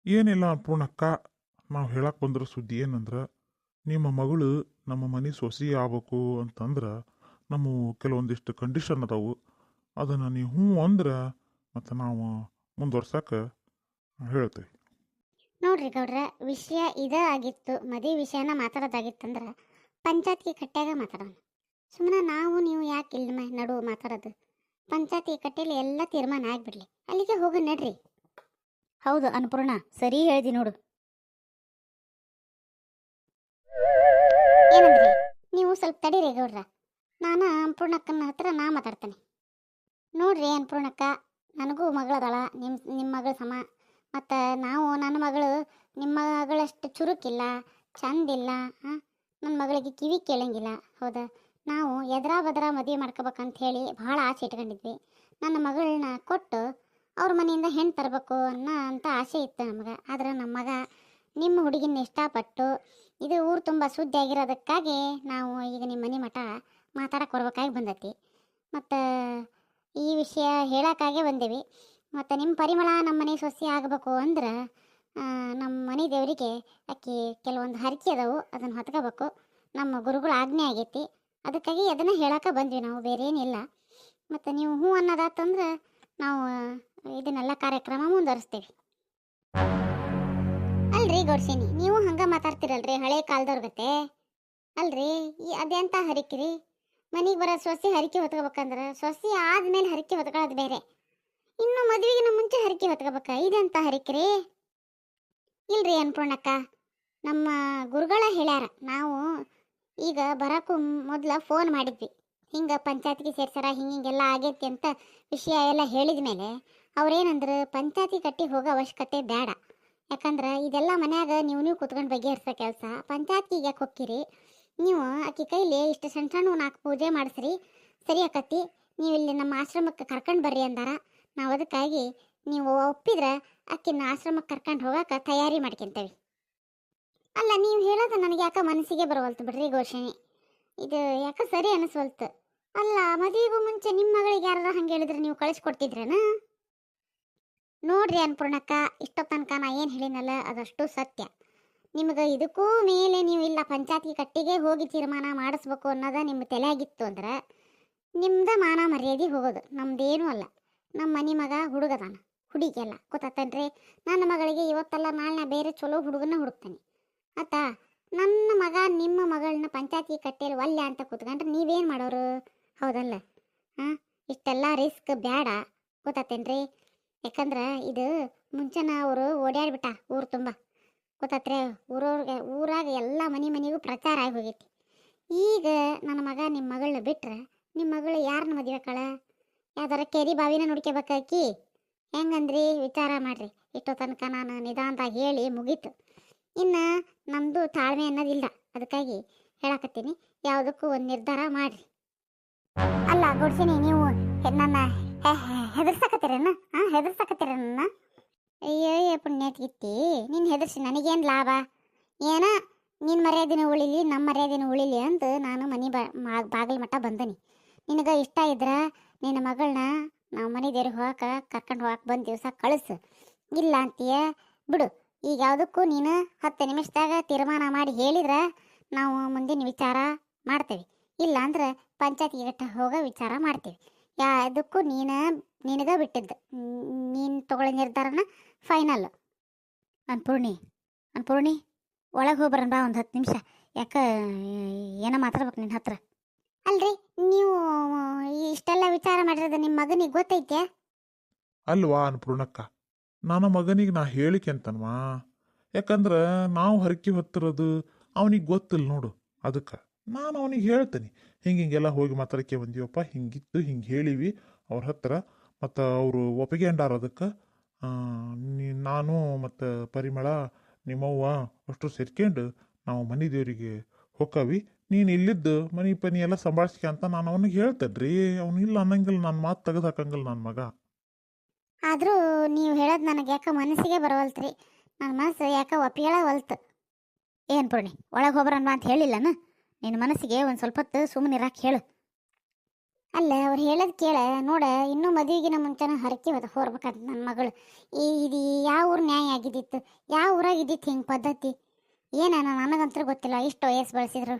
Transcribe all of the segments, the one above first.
ಏನಿಲ್ಲ ಪೂರ್ಣಕ್ಕ. ನಾವು ಹೇಳಕ್ಕೆ ಬಂದ್ರ ಸುದ್ದಿ ಏನಂದ್ರೆ, ನಿಮ್ಮ ಮಗಳು ನಮ್ಮ ಮನೆ ಸೊಸಿ ಆಗ್ಬೇಕು ಅಂತಂದ್ರೆ ನಮ್ಮ ಕೆಲವೊಂದಿಷ್ಟು ಕಂಡೀಷನ್ ಅದಾವು. ಅದನ್ನು ನೀವು ಹ್ಞೂ ಅಂದ್ರೆ ಮತ್ತು ನಾವು ಮುಂದುವರ್ಸಕ್ಕೆ ಹೇಳ್ತೇವೆ. ನೋಡ್ರಿ ಗೌಡ್ರ, ವಿಷಯ ಇದ ಆಗಿತ್ತು, ಮದುವೆ ವಿಷಯನ ಮಾತಾಡೋದಾಗಿತ್ತಂದ್ರೆ ಪಂಚಾಯತ್ಗೆ ಕಟ್ಟ್ಯಾಗ ಮಾತಾಡೋಣ. ಸುಮ್ಮನೆ ನಾವು ನೀವು ಯಾಕೆ ಇಲ್ಲಿ ನಡು ಮಾತಾಡೋದು? ಪಂಚಾಯತಿ ಕಟ್ಟೆಯಲ್ಲಿ ಎಲ್ಲ ತೀರ್ಮಾನ ಆಗ್ಬಿಡ್ಲಿ, ಅಲ್ಲಿಗೆ ಹೋಗ ನಡ್ರಿ. ಹೌದು ಅನ್ನಪೂರ್ಣ, ಸರಿ ಹೇಳ್ದಿ ನೋಡು. ಏನಂದ್ರಿ ನೀವು? ಸ್ವಲ್ಪ ತಡೀರಿ ಗೌಡ್ರ, ನಾನು ಅನ್ನಪೂರ್ಣಕ್ಕನ ಹತ್ರ ಮಾತಾಡ್ತೇನೆ. ನೋಡ್ರಿ ಅನ್ನಪೂರ್ಣಕ್ಕ, ನನಗೂ ಮಗಳದಾಳ, ನಿಮ್ಮ ಮಗಳು ಸಮ. ಮತ್ತು ನನ್ನ ಮಗಳು ನಿಮ್ಮ ಮಗಳಷ್ಟು ಚುರುಕಿಲ್ಲ, ಚಂದಿಲ್ಲ. ನನ್ನ ಮಗಳಿಗೆ ಕಿವಿ ಕೇಳಂಗಿಲ್ಲ. ಹೌದಾ? ನಾವು ಎದ್ರಾ ಬದ್ರಾ ಮದುವೆ ಮಾಡ್ಕೋಬೇಕಂತ ಹೇಳಿ ಭಾಳ ಆಸೆ ಇಟ್ಕೊಂಡಿದ್ವಿ. ನನ್ನ ಮಗಳನ್ನ ಕೊಟ್ಟು ಅವ್ರ ಮನೆಯಿಂದ ಹೆಣ್ಣು ತರಬೇಕು ಅಂತ ಆಸೆ ಇತ್ತು ನಮಗೆ. ಆದ್ರೆ ನಮ್ಮ ಮಗ ನಿಮ್ಮ ಹುಡುಗಿನ ಇಷ್ಟಪಟ್ಟು ಇದು ಊರು ತುಂಬ ಸುದ್ದಿ ಆಗಿರೋದಕ್ಕಾಗಿ ನಾವು ಈಗ ನಿಮ್ಮ ಮನೆ ಮಠ ಮಾತಾಡಕ್ಕೆ ಬರ್ಬೇಕಾಗಿ ಬಂದೈತಿ. ಮತ್ತು ಈ ವಿಷಯ ಹೇಳೋಕ್ಕಾಗೆ ಬಂದೇವಿ. ಮತ್ತು ನಿಮ್ಮ ಪರಿಮಳ ನಮ್ಮ ಮನೆ ಸೊಸೆ ಆಗಬೇಕು ಅಂದ್ರೆ ನಮ್ಮ ಮನೆ ದೇವರಿಗೆ ಅಕ್ಕಿ ಕೆಲವೊಂದು ಹರಕೆ ಅದಾವು, ಅದನ್ನು ಹೊತ್ಕೋಬೇಕು. ನಮ್ಮ ಗುರುಗಳು ಆಜ್ಞೆ ಆಗೈತಿ, ಅದಕ್ಕಾಗಿ ಅದನ್ನು ಹೇಳೋಕೆ ಬಂದ್ವಿ ನಾವು, ಬೇರೆ ಏನಿಲ್ಲ. ಮತ್ತು ನೀವು ಹ್ಞೂ ಅನ್ನೋದಾತಂದ್ರೆ ನಾವು ಇದನ್ನೆಲ್ಲ ಕಾರ್ಯಕ್ರಮ ಮುಂದುವರಿಸ್ತೀವಿ. ಅಲ್ರಿ ಗೌಡ್ಸೇನಿ, ನೀವು ಹಂಗೆ ಮಾತಾಡ್ತಿರಲ್ರಿ ಹಳೆ ಕಾಲದವ್ರ ಗತೆ. ಅಲ್ರಿ ಅದೆಂತ ಹರಿಕಿರಿ? ಮನೆಗೆ ಬರೋ ಸೊಸೆ ಹರಕೆ ಹೊತ್ಕೋಬೇಕಂದ್ರೆ ಸೊಸೆ ಆದ್ಮೇಲೆ ಹರಕೆ ಹೊತ್ಕೊಳ್ಳೋದು ಬೇರೆ, ಇನ್ನು ಮದುವೆಗಿನ ಮುಂಚೆ ಹರಕೆ ಹೊತ್ಕೋಬೇಕ, ಇದೆಂತ ಹರಿಕ್ರಿ? ಇಲ್ರಿ ಅನ್ನಪೂರ್ಣಕ್ಕ, ನಮ್ಮ ಗುರುಗಳ ಹೇಳ್ಯಾರ. ನಾವು ಈಗ ಬರೋಕ್ಕೂ ಮೊದಲ ಫೋನ್ ಮಾಡಿದ್ವಿ, ಹಿಂಗೆ ಪಂಚಾಯತ್ಗೆ ಸೇರ್ಸಾರ, ಹಿಂಗೆಲ್ಲ ಆಗೈತಿ ಅಂತ ವಿಷಯ ಎಲ್ಲ ಹೇಳಿದ ಮೇಲೆ ಅವ್ರೇನಂದ್ರೆ ಪಂಚಾಯತಿ ಕಟ್ಟಿ ಹೋಗೋ ಅವಶ್ಯಕತೆ ಬೇಡ. ಯಾಕಂದ್ರೆ ಇದೆಲ್ಲ ಮನ್ಯಾಗ ನೀವು ಕುತ್ಕೊಂಡು ಬಗೆಹರಿಸೋ ಕೆಲಸ, ಪಂಚಾಯತ್ಗೆ ಯಾಕೆ ಹೋಗ್ತೀರಿ? ನೀವು ಆಕಿ ಕೈಲಿ ಇಷ್ಟು ಸಣ್ಣ ಸಣ್ಣ 4 ಪೂಜೆ ಮಾಡಿಸ್ರಿ, ಸರಿ ಆಕತಿ. ನೀವು ಇಲ್ಲಿ ನಮ್ಮ ಆಶ್ರಮಕ್ಕೆ ಕರ್ಕೊಂಡು ಬರ್ರಿ ಅಂದಾರ. ನಾವು ಅದಕ್ಕಾಗಿ ನೀವು ಒಪ್ಪಿದ್ರೆ ಆಕಿನ ಆಶ್ರಮಕ್ಕೆ ಕರ್ಕೊಂಡು ಹೋಗಕ್ಕೆ ತಯಾರಿ ಮಾಡ್ಕೊಂತೇವೆ. ಅಲ್ಲ, ನೀವು ಹೇಳೋದು ನನಗೆ ಯಾಕೆ ಮನಸ್ಸಿಗೆ ಬರವಲ್ತು ಬಿಡ್ರಿ ಘೋಷಣೆ. ಇದು ಯಾಕೆ ಸರಿ ಅನಿಸ್ವಲ್ತು. ಅಲ್ಲ, ಮದುವೆಗೂ ಮುಂಚೆ ನಿಮ್ಮ ಮಗಳಿಗೆ ಯಾರು ಹಂಗೆ ಹೇಳಿದ್ರೆ ನೀವು ಕಳಿಸ್ಕೊಡ್ತಿದ್ರೇನ? ನೋಡ್ರಿ ಅನ್ನಪೂರ್ಣಕ್ಕ, ಇಷ್ಟೋ ತನಕ ನಾ ಏನು ಹೇಳಿನಲ್ಲ ಅದಷ್ಟು ಸತ್ಯ. ನಿಮ್ಗೆ ಇದಕ್ಕೂ ಮೇಲೆ ನೀವು ಇಲ್ಲ ಪಂಚಾಯತಿ ಕಟ್ಟಿಗೆ ಹೋಗಿ ತೀರ್ಮಾನ ಮಾಡಿಸ್ಬೇಕು ಅನ್ನೋದ ನಿಮ್ಮ ತಲೆಯಾಗಿತ್ತು ಅಂದ್ರೆ ನಿಮ್ದ ಮಾನ ಮರ್ಯಾದೆ ಹೋಗೋದು, ನಮ್ದೇನೂ ಅಲ್ಲ. ನಮ್ಮ ಮನೆ ಮಗ ಹುಡುಗದಾನ, ಹುಡುಗಿಯಲ್ಲ ಗೊತ್ತಾತನ್ರಿ. ನನ್ನ ಮಗಳಿಗೆ ಇವತ್ತಲ್ಲ ನಾಳೆ ಬೇರೆ ಚಲೋ ಹುಡುಗನ ಹುಡುಕ್ತಾನೆ ಆತ. ನನ್ನ ಮಗ ನಿಮ್ಮ ಮಗಳನ್ನ ಪಂಚಾಯತಿ ಕಟ್ಟೆಯಲ್ಲಿ ಒಲ್ಲೆ ಅಂತ ಕೂತ್ಕೊಂಡ್ರೆ ನೀವೇನು ಮಾಡೋರು? ಹೌದಲ್ಲ? ಇಷ್ಟೆಲ್ಲ ರಿಸ್ಕ್ ಬೇಡ, ಗೊತ್ತಾತೇನ್ರಿ? ಯಾಕಂದ್ರೆ ಇದು ಮುಂಚೆನ ಅವರು ಓಡಾಡ್ಬಿಟ್ಟ ಊರು ತುಂಬ, ಗೊತ್ತಾತ್ರೆ? ಊರಾಗ ಎಲ್ಲ ಮನೆಗೂ ಪ್ರಚಾರ ಆಗಿ ಹೋಗೈತಿ. ಈಗ ನನ್ನ ಮಗ ನಿಮ್ಮ ಮಗಳನ್ನ ಬಿಟ್ರೆ ನಿಮ್ಮ ಮಗಳು ಯಾರನ್ನ ಮದುವೆ ಕಳ? ಯಾವ್ದಾರ ಕೆರಿ ಬಾವಿನ ನೋಡ್ಕೋಬೇಕಾಕಿ? ಹೆಂಗಂದ್ರಿ? ವಿಚಾರ ಮಾಡ್ರಿ. ಇಷ್ಟೋ ತನಕ ನಾನು ನಿಧಾನದಾಗ ಹೇಳಿ ಮುಗೀತು. ಇನ್ನು ನಮ್ಮದು ತಾಳ್ಮೆ ಅನ್ನೋದಿಲ್ಲ, ಅದಕ್ಕಾಗಿ ಹೇಳಕತ್ತೀನಿ, ಯಾವುದಕ್ಕೂ ಒಂದು ನಿರ್ಧಾರ ಮಾಡ್ರಿ. ಅಲ್ಲ ಗುಡ್ಸಿನಿ, ನೀವು ನನ್ನ ಹೆದರ್ಸಕತ್ತೀರನ್ನ? ಹೆದರ್ಸಕತ್ತೀರ ನನ್ನ? ಅಯ್ಯೋ ಪುಣ್ಯತ್ಗಿತ್ತಿ, ನೀನು ಹೆದರ್ಸಿ ನನಗೇನು ಲಾಭ? ಏನ ನಿನ್ನ ಮರ್ಯಾದಿನ ಉಳಿಲಿ, ನಮ್ಮ ಮರ್ಯಾದಿನ ಉಳಿಲಿ ಅಂತ ನಾನು ಮನೆ ಬಾಗಿಲು ಮಟ್ಟ ಬಂದನಿ. ನಿನಗೆ ಇಷ್ಟ ಇದ್ರೆ ನಿನ್ನ ಮಗಳನ್ನ ನಾವು ಮನೆ ದೇವ್ರಿಗೆ ಹೋಗಕ್ಕೆ ಕರ್ಕೊಂಡು ಹೋಗಕ್ಕೆ ಬಂದು ದಿವಸ ಕಳಿಸು. ಇಲ್ಲ ಅಂತೀಯ ಬಿಡು. ಈಗ ಯಾವುದಕ್ಕೂ ನೀನು 10 ನಿಮಿಷದಾಗ ತೀರ್ಮಾನ ಮಾಡಿ ಹೇಳಿದ್ರೆ ನಾವು ಮುಂದಿನ ವಿಚಾರ ಮಾಡ್ತೇವೆ. ಇಲ್ಲ ಅಂದ್ರೆ ಪಂಚಾಯತ್ಗೆ ಗಟ್ಟ ಹೋಗೋ ವಿಚಾರ ಮಾಡ್ತೀವಿ. ಯಾವುದಕ್ಕೂ ನಿನಗೆ ಬಿಟ್ಟಿದ್ದು, ನೀನು ತಗೊಳ್ಳೋ ನಿರ್ಧಾರನ ಫೈನಲ್. ಅನ್ಪೂರ್ಣಿ, ಒಳಗೆ ಹೋಗ್ಬರೋಣ ಬಾ, ಒಂದು 10 ನಿಮಿಷ. ಯಾಕೆ ಏನೋ ಮಾತಾಡ್ಬೇಕು ನಿನ್ನ ಹತ್ರ. ಅಲ್ರಿ, ನೀವು ಇಷ್ಟೆಲ್ಲ ವಿಚಾರ ಮಾಡಿರೋದು ನಿಮ್ಮ ಮಗನಿಗೆ ಗೊತ್ತೈತೆ? ಅಲ್ವಾ ಅನ್ನಪೂರ್ಣಕ್ಕ, ನನ್ನ ಮಗನಿಗೆ ನಾ ಹೇಳಿಕೆ ಅಂತನ್ವಾ. ಯಾಕಂದ್ರೆ ನಾವು ಹರಕೆ ಹೊತ್ತಿರೋದು ಅವನಿಗೆ ಗೊತ್ತಿಲ್ಲ ನೋಡು. ಅದಕ್ಕೆ ನಾನು ಅವನಿಗೆ ಹೇಳ್ತೀನಿ, ಹಿಂಗೆಲ್ಲ ಹೋಗಿ ಮಾತಾಡಕ್ಕೆ ಬಂದೀವಪ್ಪ, ಹಿಂಗಿತ್ತು, ಹಿಂಗೆ ಹೇಳಿವಿ ಅವ್ರ ಹತ್ರ. ಮತ್ತು ಅವರು ಒಪ್ಪಿಗೆ ಅಂಡಾರ ಅದಕ್ಕೆ. ನಾನು ಮತ್ತು ಪರಿಮಳ ನಿಮ್ಮವ್ವ ಅಷ್ಟು ಸೇರ್ಕೊಂಡು ನಾವು ಮನೆ ದೇವರಿಗೆ ಹೊಕ್ಕವಿ. ನೀನು ಇಲ್ಲಿದ್ದು ಮನೆ ಪನಿ ಎಲ್ಲ ಸಂಭಾಳಿಸ್ಕೆ ಅಂತ ನಾನು ಅವನಿಗೆ ಹೇಳ್ತೇನೆ ರೀ. ಅವನು ಇಲ್ಲ ಅನ್ನಂಗಿಲ್ಲ, ನಾನು ಮಾತು ತೆಗೆದು ಹಾಕಂಗಿಲ್ಲ ನನ್ನ ಮಗ. ಆದರೂ ನೀವು ಹೇಳೋದು ನನಗೆ ಯಾಕೆ ಮನಸ್ಸಿಗೆ ಬರವಲ್ತ್ರಿ. ನನ್ನ ಮನಸ್ಸು ಯಾಕೆ ಒಪ್ಪಿಗೆಳವಲ್ತು. ಏನು ಪೂರ್ಣಿ, ಒಳಗೆ ಹೋಗ್ಬರೋಣ ಅಂತ ಹೇಳಿಲ್ಲನ? ನಿನ್ನ ಮನಸ್ಸಿಗೆ ಒಂದು ಸ್ವಲ್ಪ ಹೊತ್ತು ಸುಮ್ಮನೆ ಇರಾಕೆ ಹೇಳು. ಅಲ್ಲ ಅವ್ರು ಹೇಳೋದು ಕೇಳ ನೋಡ ಇನ್ನೂ ಮದುವೆಗಿನ ಮುಂಚೆನ ಹರಕೆ ಹೊರ್ಬೇಕಂತ ನನ್ನ ಮಗಳು ಇದು ಯಾವ ಊರು ನ್ಯಾಯ ಆಗಿದ್ದಿತ್ತು, ಯಾವ ಊರಾಗ ಇದ್ದಿತ್ತು ಹಿಂಗೆ ಪದ್ಧತಿ ಏನ ನನಗಂತೂ ಗೊತ್ತಿಲ್ಲ ಇಷ್ಟು ವಯಸ್ಸು ಬಳಸಿದ್ರು.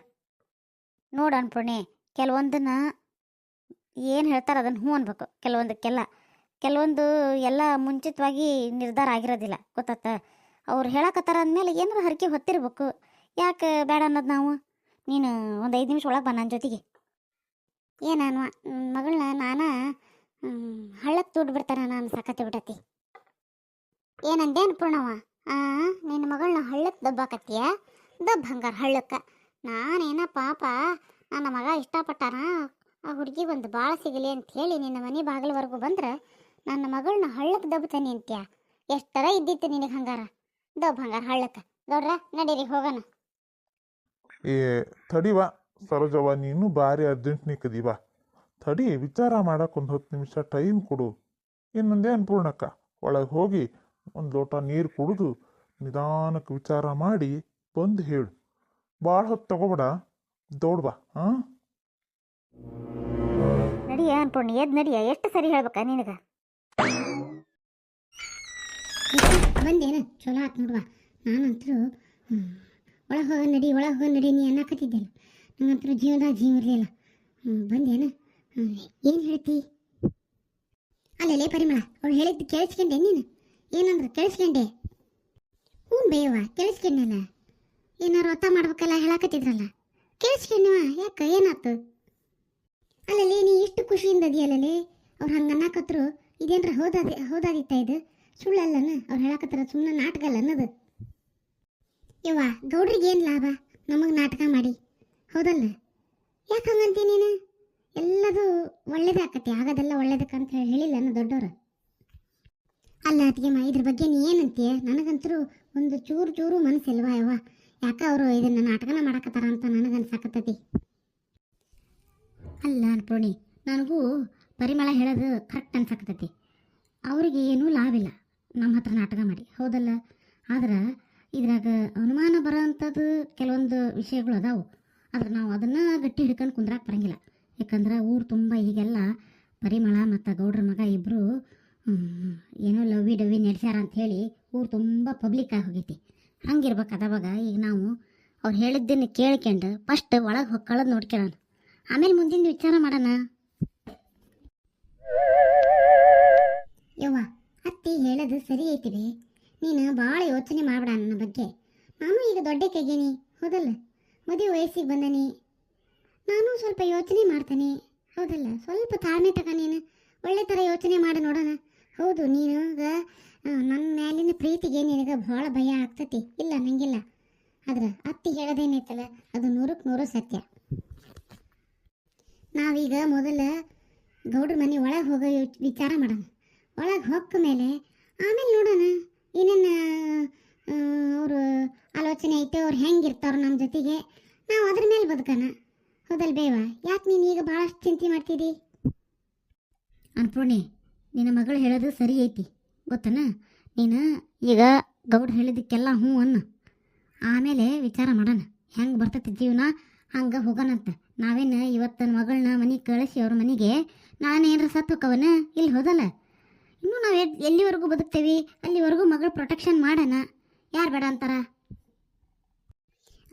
ನೋಡು ಅನ್ಪೂರ್ಣಿ, ಕೆಲವೊಂದನ್ನ ಏನು ಹೇಳ್ತಾರೆ ಅದನ್ನು ಹ್ಞೂ ಅನ್ಬೇಕು, ಕೆಲವೊಂದು ಎಲ್ಲ ಮುಂಚಿತವಾಗಿ ನಿರ್ಧಾರ ಆಗಿರೋದಿಲ್ಲ ಗೊತ್ತಾತ. ಅವ್ರು ಹೇಳಕತ್ತಾರ ಅಂದಮೇಲೆ ಏನಾರು ಹರಕೆ ಹೊತ್ತಿರ್ಬೇಕು. ಯಾಕೆ ಬೇಡ ಅನ್ನೋದು ನಾವು? ನೀನು ಒಂದು 5 ನಿಮಿಷ ಒಳಗೆ ಬಾ ನನ್ನ ಜೊತೆಗೆ. ಏನಾನು ಮಗಳನ್ನ ನಾನು ಹಳ್ಳಕ್ಕೆ ದುಡ್ಡು ಬಿಡ್ತಾನೆ ನಾನು ಸಾಕತ್ತೆ ಬಿಡತಿ. ಏನಂದೆ ಅನ್ಪೂರ್ಣವ? ನಿನ್ನ ಮಗಳನ್ನ ಹಳ್ಳಕ್ಕೆ ದಬ್ಬಾಕತ್ತೀಯ? ದಬ್ಬ ಹಂಗಾರ ಹಳ್ಳಕ್ಕೆ. ನಾನೇನ ಪಾಪ ನನ್ನ ಮಗ ಇಷ್ಟಪಟ್ಟಾನ, ಆ ಹುಡುಗಿ ಒಂದು ಭಾಳ ಸಿಗಲಿ ಅಂತ ಹೇಳಿ ನಿನ್ನ ಮನೆ ಬಾಗಿಲವರೆಗೂ ಬಂದ್ರೆ ನನ್ನ ಮಗಳನ್ನ ಹಳ್ಳಕ್ಕೆ ದಬ್ಬತಾನೆ ಅಂತ್ಯ. ಎಷ್ಟರ ಇದ್ದಿತ್ತು ನಿನಗೆ ಹಂಗಾರ? ದಬ್ಬ ಹಂಗಾರ ಹಳ್ಳಕ್ಕೆ. ದೊಡ್ರ ನಡೀರಿ ಹೋಗೋಣ. ಏ ತಡಿವ ಸರೋಜವ್ವ, ನೀನು ಭಾರಿ ಅರ್ಜೆಂಟ್ ನಿಕ್ಕದೀವ. ತಡಿ, ವಿಚಾರ ಮಾಡಕ್ಕೆ ಒಂದು 10 ನಿಮಿಷ ಟೈಮ್ ಕೊಡು. ಇನ್ನೊಂದೇ ಅನ್ಪೂರ್ಣಕ್ಕ, ಒಳಗೆ ಹೋಗಿ ಒಂದು ಲೋಟ ನೀರು ಕುಡಿದು ನಿಧಾನಕ್ಕೆ ವಿಚಾರ ಮಾಡಿ ಬಂದು ಹೇಳು. ಭಾಳ ಹೊತ್ತು ತಗೋಬೇಡ, ದೌಡ್ಬಾ. ಹಾಂ, ನಡಿಯ ಅನ್ಪೂರ್ಣಿ, ಎದ್ದು ನಡಿಯ. ಎಷ್ಟು ಸರಿ ಹೇಳ್ಬೇಕಾ ನಿನಗೆ? ಬಂದೇನ ಚಲೋ ಆತು ನೋಡುವ. ನಾನಂತರೂ ಒಳಗೆ ಹೋಗ ನಡಿ ನೀ ಅನ್ನಕತ್ತಿದ್ದೆಲ್ಲ. ನಂಗಂತರೂ ಜೀವನದಾಗ ಜೀವ ಇರಲಿಲ್ಲ. ಬಂದೇನ? ಏನು ಹೇಳ್ತಿ? ಅಲ್ಲೇ ಪರಿಮಳ, ಅವಳು ಹೇಳಿದ್ದು ಕೇಳಿಸ್ಕೊಂಡೆ ನೀನು? ಏನಂದ್ರೆ ಕೇಳಿಸ್ಕೊಂಡೆ? ಹ್ಞೂ ಬೇಯವ್ವ, ಕೇಳಿಸ್ಕೊಂಡೆಲ್ಲ. ಏನಾರು ಒತ್ತ ಮಾಡ್ಬೇಕಲ್ಲ ಹೇಳಕತ್ತಿದ್ರಲ್ಲ, ಕೇಳಿಸ್ಕೊಂಡವ. ಯಾಕೆ ಏನಾಯ್ತು? ಅಲ್ಲಲ್ಲಿ ನೀ ಇಷ್ಟು ಖುಷಿಯಿಂದ ಅದೆಯಲ್ಲೇ. ಅವ್ರು ಹಂಗೆ ಅನ್ನಕತ್ರು ಇದೇನ್ರ ಹೌದಾದಿತ್ತ? ಇದು ಸುಳ್ಳಲ್ಲನ? ಅವ್ರು ಹೇಳಕತ್ತಾರ ಸುಮ್ಮನೆ ನಾಟಕ ಅಲ್ಲ ಅನ್ನೋದು. ಯವ್ವ, ಗೌಡ್ರಿಗೆ ಏನು ಲಾಭ ನಮಗೆ ನಾಟಕ ಮಾಡಿ, ಹೌದಲ್ಲ? ಯಾಕೆ ಹಂಗಂತೀ ನೀನು? ಎಲ್ಲದು ಒಳ್ಳೇದಾಕತಿ, ಆಗೋದೆಲ್ಲ ಒಳ್ಳೇದಕ್ಕಂತ ಹೇಳಿಲ್ಲ ಅನ್ನೋ ದೊಡ್ಡವರು. ಅಲ್ಲ ಅತ್ತಿಗೆಮ್ಮ, ಇದ್ರ ಬಗ್ಗೆ ನೀ ಏನಂತೀಯ? ನನಗಂತರೂ ಒಂದು ಚೂರು ಮನಸ್ಸಿಲ್ವಾ ಯವ್ವ. ಯಾಕೆ ಅವರು ಇದನ್ನು ನಾಟಕನ ಮಾಡಕತ್ತಾರ ಅಂತ ನನಗನ್ಸಾಕತ್ತತಿ. ಅಲ್ಲ ಅನ್ಪೂರ್ಣಿ, ನನಗೂ ಪರಿಮಳ ಹೇಳೋದು ಕರೆಕ್ಟ್ ಅನ್ಸಾಕತ್ತೈತಿ. ಅವ್ರಿಗೆ ಏನೂ ಲಾಭ ಇಲ್ಲ ನಮ್ಮ ಹತ್ರ ನಾಟಕ ಮಾಡಿ, ಹೌದಲ್ಲ? ಆದ್ರೆ ಇದ್ರಾಗ ಅನುಮಾನ ಬರೋ ಅಂಥದ್ದು ಕೆಲವೊಂದು ವಿಷಯಗಳು ಅದಾವು. ಆದ್ರೆ ನಾವು ಅದನ್ನು ಗಟ್ಟಿ ಹಿಡ್ಕೊಂಡು ಕುಂದ್ರಾಕ್ ಬರಂಗಿಲ್ಲ. ಯಾಕಂದ್ರೆ ಊರು ತುಂಬ ಈಗೆಲ್ಲ ಪರಿಮಳ ಮತ್ತು ಗೌಡ್ರ ಮಗ ಇಬ್ಬರು ಏನೋ ಲವ್ವಿ ಡವ್ವಿ ನಡೆಸ್ಯಾರ ಅಂಥೇಳಿ ಊರು ತುಂಬ ಪಬ್ಲಿಕ್ ಆಗಿ ಹೋಗೈತಿ. ಹಂಗಿರ್ಬೇಕಾದವಾಗ ಈಗ ನಾವು ಅವ್ರು ಹೇಳಿದ್ದನ್ನು ಕೇಳ್ಕೊಂಡು ಫಸ್ಟ್ ಒಳಗೆ ಹೋಗಿ ಕಳೆದು ನೋಡ್ಕೊಳ್ಳೋಣ, ಆಮೇಲೆ ಮುಂದಿನ ವಿಚಾರ ಮಾಡೋಣ. ಯವ್ವ, ಅತ್ತಿ ಹೇಳೋದು ಸರಿ ಐತಿವಿ. ನೀನು ಭಾಳ ಯೋಚನೆ ಮಾಡಬೇಡ ನನ್ನ ಬಗ್ಗೆ. ನಾನು ಈಗ ದೊಡ್ಡ ಕೈಗೇನಿ, ಹೌದಲ್ಲ? ಮದುವೆ ವಯಸ್ಸಿಗೆ ಬಂದನಿ. ನಾನು ಸ್ವಲ್ಪ ಯೋಚನೆ ಮಾಡ್ತೇನೆ, ಹೌದಲ್ಲ? ಸ್ವಲ್ಪ ತಾಳ್ಮೆ ತಗ. ನೀನು ಒಳ್ಳೆ ಥರ ಯೋಚನೆ ಮಾಡಿ ನೋಡೋಣ. ಹೌದು, ನೀನು ನನ್ನ ಮ್ಯಾಲಿನ ಪ್ರೀತಿಗೆ ನಿನಗೆ ಭಾಳ ಭಯ ಆಗ್ತತಿ, ಇಲ್ಲ ನಂಗಿಲ್ಲ. ಆದ್ರೆ ಅತ್ತಿ ಹೇಳೋದೇನೈತಲ್ಲ ಅದು 100ಕ್ಕೆ 100 ಸತ್ಯ. ನಾವೀಗ ಮೊದಲ ಗೌಡ್ರ ಮನೆ ಒಳಗೆ ಹೋಗೋ ವಿಚಾರ ಮಾಡೋಣ. ಒಳಗೆ ಹೊಕ್ಕ ಮೇಲೆ ಆಮೇಲೆ ನೋಡೋಣ ಏನೇನು ಅವರು ಆಲೋಚನೆ ಐತೆ, ಅವ್ರು ಹೆಂಗಿರ್ತಾರೋ ನಮ್ಮ ಜೊತೆಗೆ, ನಾವು ಅದ್ರ ಮೇಲೆ ಬದುಕೋಣ, ಹೌದಲ್ ಬೇವ? ಯಾಕೆ ನೀನು ಈಗ ಭಾಳಷ್ಟು ಚಿಂತೆ ಮಾಡ್ತಿದ್ದಿ? ಅನ್ಪೂರ್ಣಿ, ನಿನ್ನ ಮಗಳು ಹೇಳೋದು ಸರಿ ಐತಿ ಗೊತ್ತನ? ನೀನು ಈಗ ಗೌಡ್ರು ಹೇಳಿದ್ದಕ್ಕೆಲ್ಲ ಹ್ಞೂ ಅನ್ನು, ಆಮೇಲೆ ವಿಚಾರ ಮಾಡೋಣ. ಹೆಂಗೆ ಬರ್ತೈತಿ ಜೀವನ ಹಂಗೆ ಹೋಗೋಣಂತ. ನಾವೇನು ಇವತ್ತು ನನ್ನ ಮಗಳನ್ನ ಮನೆಗೆ ಕಳಿಸಿ ಅವ್ರ ಮನೆಗೆ ನಾನೇನಾರ ಸತ್ತು ಹೋಗವನ? ಇಲ್ಲಿ ಹೋದಲ್ಲ. ಇನ್ನೂ ನಾವು ಎಲ್ಲಿವರೆಗೂ ಬದುಕ್ತೇವೆ ಅಲ್ಲಿವರೆಗೂ ಮಗಳು ಪ್ರೊಟೆಕ್ಷನ್ ಮಾಡೋಣ. ಯಾರು ಬೇಡ ಅಂತಾರ?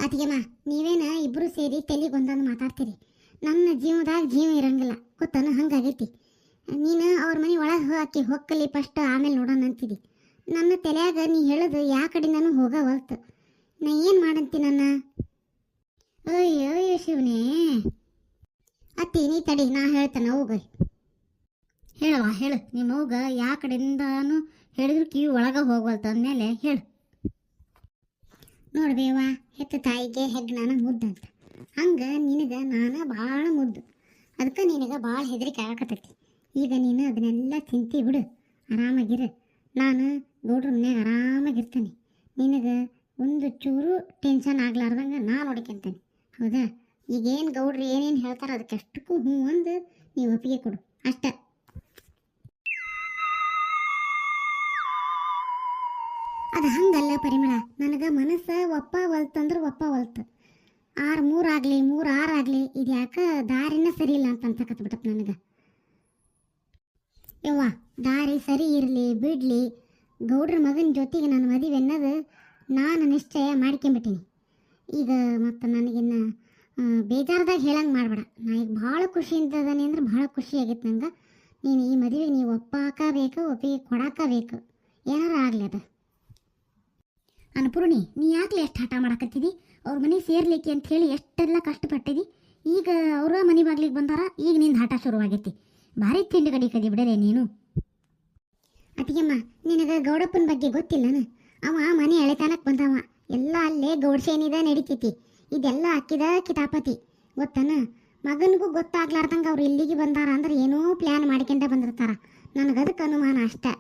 ಅತಿಗೆಮ್ಮ, ನೀವೇನ ಇಬ್ಬರು ಸೇರಿ ತಲೆಗೊಂದೊಂದು ಮಾತಾಡ್ತೀರಿ. ನನ್ನ ಜೀವನದಾಗ ಜೀವ ಇರಂಗಿಲ್ಲ ಗೊತ್ತಾನ? ಹಂಗಾಗೈತಿ. ನೀನು ಅವ್ರ ಮನೆ ಒಳಗೆ ಹಾಕಿ ಹೊಕ್ಕಲಿ ಫಸ್ಟ್, ಆಮೇಲೆ ನೋಡೋಣ ಅಂತಿದ್ದಿ. ನನ್ನ ತಲೆಯಾಗ ನೀ ಹೇಳೋದು ಯಾ ಕಡೆಯಿಂದನೂ ಹೋಗವಲ್ತು. ನಾ ಏನು ಮಾಡಂತಿ ನನ್ನ? ಅಯ್ಯೋ ಶಿವನೇ. ಅತ್ತಿ ನೀ ತಡಿ, ನಾ ಹೇಳ್ತೇನೆ, ಹೋಗ ಹೇಳವ, ಹೇಳು. ನಿಮ್ಮ ಮಗ ಯಾ ಕಡೆಯಿಂದಾನು ಹೇಳಿದ್ರು ಕಿವಿ ಒಳಗೆ ಹೋಗ್ವಲ್ತ ಅಂದಮೇಲೆ ಹೇಳು. ನೋಡ್ಬೇವ, ಹೆತ್ತ ತಾಯಿಗೆ ಹೆಗ್ನಾನ ಮುದ್ದಂತ, ಹಂಗೆ ನಿನಗೆ ನಾನು ಭಾಳ ಮುದ್ದು. ಅದಕ್ಕೆ ನಿನಗೆ ಭಾಳ ಹೆದರಿಕೆ ಆಗಕತ್ತೈತಿ. ಈಗ ನೀನು ಅದನ್ನೆಲ್ಲ ಚಿಂತೆ ಬಿಡು, ಆರಾಮಾಗಿರು. ನಾನು ಗೌಡ್ರ ಮನ್ಯಾಗ ಆರಾಮಾಗಿರ್ತೇನೆ. ನಿನಗೆ ಒಂದು ಚೂರು ಟೆನ್ಷನ್ ಆಗ್ಲಾರ್ದಂಗೆ ನಾನು ನೋಡ್ಕೊಂತೇನೆ, ಹೌದಾ? ಈಗೇನು ಗೌಡ್ರು ಏನೇನು ಹೇಳ್ತಾರೆ ಅದಕ್ಕೆಷ್ಟಕ್ಕೂ ಹ್ಞೂ ಒಂದು ನೀವು ಒಪ್ಪಿಗೆ ಕೊಡು ಅಷ್ಟೇ. ಅದು ಹಂಗಲ್ಲ ಪರಿಮಳ, ನನಗೆ ಮನಸ್ಸು ಒಪ್ಪ ಒಲ್ತಂದ್ರೆ ಒಪ್ಪ ಒಲ್ತು. 6-3 ಆಗಲಿ 3-6 ಆಗಲಿ ಇದು ಯಾಕೆ ದಾರಿನ ಸರಿ ಇಲ್ಲ ಅಂತ ಅನ್ಸಕತ್ಬಿಟ್ಟತ್ ನನಗೆ. ಯವ್ವ ದಾರಿ ಸರಿ ಇರಲಿ ಬಿಡಲಿ, ಗೌಡ್ರ ಮಗನ ಜೊತೆಗೆ ನನ್ನ ಮದುವೆ ಅನ್ನೋದು ನಾನು ನಿಶ್ಚಯ ಮಾಡ್ಕೊಂಬಿಟ್ಟೀನಿ. ಈಗ ಮತ್ತು ನನಗಿನ್ನು ಬೇಜಾರದಾಗ ಹೇಳಂಗೆ ಮಾಡಬೇಡ. ನಾ ಈಗ ಭಾಳ ಖುಷಿಯಿಂದ ಅದಾನೆ ಅಂದ್ರೆ ಭಾಳ ಖುಷಿ ಆಗೈತೆ ನಂಗೆ. ನೀನು ಈ ಮದುವೆಗೆ ನೀವು ಒಪ್ಪಾಕಬೇಕು, ಒಪ್ಪಿಗೆ ಕೊಡಾಕಬೇಕು, ಏನಾರ ಆಗಲಿ ಅದು. ಅನ್ನಪೂರ್ಣಿ, ನೀ ಯಾಕಲೆ ಎಷ್ಟು ಹಠ ಮಾಡಕತ್ತಿದಿ? ಅವ್ರ ಮನೆಗೆ ಸೇರ್ಲಿಕ್ಕೆ ಅಂತ ಹೇಳಿ ಎಷ್ಟೆಲ್ಲ ಕಷ್ಟಪಟ್ಟಿದಿ. ಈಗ ಅವರ ಮನೆ ಬಾಗ್ಲಿಗೆ ಬಂದಾರ, ಈಗ ನಿಂದು ಹಠ ಶುರುವಾಗೈತಿ. ಭಾರಿ ತಿಂಡಿ ಕಡಿ ಕದಿ ಬಿಡಲೇ ನೀನು. ಅತ್ತಿಗೆಮ್ಮ, ನಿನಗೆ ಗೌಡಪ್ಪನ ಬಗ್ಗೆ ಗೊತ್ತಿಲ್ಲನ? ಅವ ಮನೆ ಎಳೆತನಕ್ಕೆ ಬಂದವ, ಎಲ್ಲ ಅಲ್ಲೇ ಗೌಡ್ಸೇನಿದ ನಡೀತೈತಿ. ಇದೆಲ್ಲ ಅಕ್ಕಿದ ಕಿತಾಪತಿ ಗೊತ್ತನ? ಮಗನಿಗೂ ಗೊತ್ತಾಗ್ಲಾರ್ದಂಗೆ ಅವ್ರು ಇಲ್ಲಿಗೆ ಬಂದಾರ ಅಂದ್ರೆ ಏನೋ ಪ್ಲ್ಯಾನ್ ಮಾಡ್ಕೊಂಡ ಬಂದಿರ್ತಾರ. ನನಗದಕ್ಕೆ ಅನುಮಾನ ಅಷ್ಟೆ.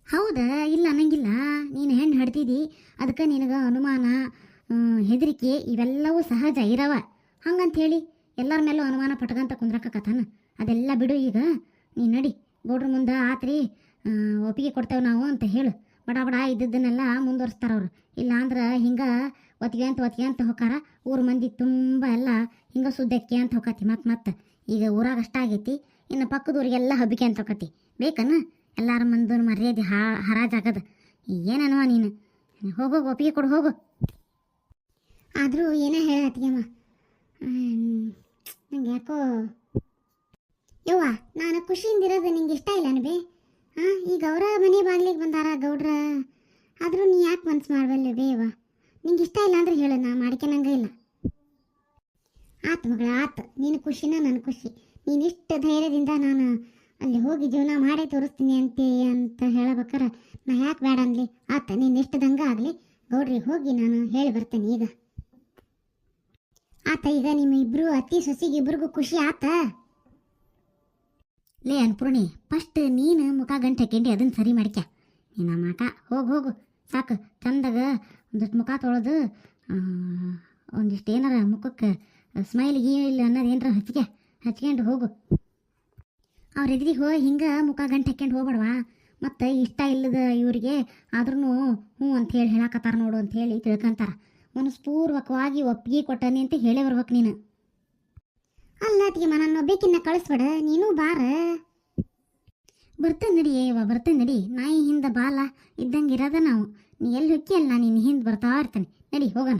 ಹೌದಾ? ಇಲ್ಲ ಅನ್ನಂಗಿಲ್ಲ. ನೀನು ಹೆಣ್ಣು ಹಡ್ತಿದ್ದಿ, ಅದಕ್ಕೆ ನಿನಗೆ ಅನುಮಾನ, ಹೆದರಿಕೆ ಇವೆಲ್ಲವೂ ಸಹಜ ಇರವ. ಹಂಗಂಥೇಳಿ ಎಲ್ಲರ ಮೇಲೂ ಅನುಮಾನ ಪಟ್ಕಂತ ಕುಂದ್ರಕತ್ತಾನ. ಅದೆಲ್ಲ ಬಿಡು. ಈಗ ನೀನು ನಡಿ, ಗೌಡ್ರ ಮುಂದೆ ಆತ್ರಿ ಒಪ್ಪಿಗೆ ಕೊಡ್ತೇವೆ ನಾವು ಅಂತ ಹೇಳು. ಬಡ ಬಡ ಇದ್ದದ್ದನ್ನೆಲ್ಲ ಮುಂದುವರಿಸ್ತಾರವ್ರು. ಇಲ್ಲ ಅಂದ್ರೆ ಹಿಂಗೆ ಒತ್ತಿಗೆ ಅಂತ ಹೋಕಾರ. ಊರ ಮಂದಿ ತುಂಬ ಎಲ್ಲ ಹಿಂಗೆ ಸುದ್ದಕ್ಕೆ ಅಂತ ಹೋಗತಿ. ಮತ್ತೆ ಈಗ ಊರಾಗ ಅಷ್ಟ ಆಗೈತಿ, ಇನ್ನು ಪಕ್ಕದೂರಿಗೆಲ್ಲ ಹಬ್ಬಿಕೆ ಅಂತ ಹೋಗತಿ. ಬೇಕನ ಎಲ್ಲರ ಮಂದು ಮರ್ಯಾದೆ ಹರಾಜಾಗದ. ಏನನ್ನುವ ನೀನು? ಹೋಗು, ಒಪ್ಪಿಗೆ ಕೊಡು ಹೋಗು. ಆದರೂ ಏನೇ ಹೇಳತ್ತಿಗೆಮ್ಮ, ನಂಗೆ ಯಾಕೋ ಯವ್ವ, ನಾನು ಖುಷಿಯಿಂದಿರೋದು ನಿಂಗೆ ಇಷ್ಟ ಇಲ್ಲ ಅನ್ಬೇ. ಈಗ ಅವರ ಮನೆ ಬಾಗ್ಲಿಗೆ ಬಂದಾರ ಗೌಡ್ರ, ಆದರೂ ನೀ ಯಾಕೆ ಮನ್ಸು ಮಾಡಬಲ್ಲೆ ಬೇವ? ನಿಂಗೆ ಇಷ್ಟ ಇಲ್ಲ ಅಂದ್ರೆ ಹೇಳು, ನಾ ಮಾಡ್ಕೊಳಂಗೆ ಇಲ್ಲ. ಆತು ಮಗಳ ಆತು, ನೀನು ಖುಷಿನ ನನ್ನ ಖುಷಿ. ನೀನಿಷ್ಟು ಧೈರ್ಯದಿಂದ ನಾನು ಅಲ್ಲಿ ಹೋಗಿ ಜೀವನ ಮಾಡೇ ತೋರಿಸ್ತೀನಿ ಅಂತ ಹೇಳಬೇಕಾರೆ ನಾ ಯಾಕೆ ಬೇಡ ಅನ್ಲಿ? ಆತ, ನೀನು ಎಷ್ಟು ದಂಗ ಆಗಲಿ, ಗೌಡ್ರಿಗೆ ಹೋಗಿ ನಾನು ಹೇಳಿ ಬರ್ತೇನೆ ಈಗ. ಆತ, ಈಗ ನಿಮ್ಮ ಇಬ್ಬರು ಅತ್ತಿ ಸೊಸಿಗೆ ಇಬ್ರಿಗೂ ಖುಷಿ ಆತ? ಲೇ ಅನ್ಪೂರ್ಣಿ, ಫಸ್ಟ್ ನೀನು ಮುಖ ಗಂಟೆ ಹಾಕೊಂಡಿ ಅದನ್ನು ಸರಿ ಮಾಡ್ಕ್ಯ. ನೀನು ಮಾಟ ಹೋಗು ಸಾಕು. ಚಂದಾಗ ಒಂದಿಷ್ಟು ಮುಖ ತೊಳೆದು ಒಂದಿಷ್ಟು ಏನಾರ ಮುಖಕ್ಕೆ ಸ್ಮೈಲ್ ಗೀಲ್ ಅನ್ನೋದು ಏನಾರ ಹಚ್ಕೊಂಡು ಹೋಗು. ಅವ್ರ ಎದುರಿಗೆ ಹೋಗಿ ಹಿಂಗೆ ಮುಖ ಗಂಟೆ ಹಾಕ್ಯಂಡು ಹೋಗ್ಬೇಡವಾ. ಮತ್ತು ಇಷ್ಟ ಇಲ್ಲದ ಇವರಿಗೆ ಆದ್ರೂ ಹ್ಞೂ ಅಂಥೇಳಿ ಹೇಳಕತ್ತಾರ ನೋಡು ಅಂಥೇಳಿ ತಿಳ್ಕೊಂತಾರ. ಮನಸ್ಪೂರ್ವಕವಾಗಿ ಒಪ್ಪಿಗೆ ಕೊಟ್ಟನಿ ಅಂತ ಹೇಳೇ ಬರ್ಬೇಕು ನೀನು. ಅಲ್ಲ ಅತ್ತಿಗೆಮ್ಮ, ನನ್ನ ಒಬ್ಬೇಕಿನ್ನ ಕಳಿಸ್ಬೇಡ, ನೀನು ಬಾರ. ಬರ್ತೇನೆ ನಡಿ ಬರ್ತೇನೆ ನಡಿ. ನಾಯಿ ಹಿಂದೆ ಬಾಲ ಇದ್ದಂಗೆ ಇರೋದ ನಾವು. ನೀ ಎಲ್ಲಿ ಹೊಕ್ಕಿ ಅಲ್ಲಿ ನಾನು ನಿನ್ನ ಹಿಂದೆ ಬರ್ತಾ ಇರ್ತೇನೆ. ನಡಿ ಹೋಗೋಣ.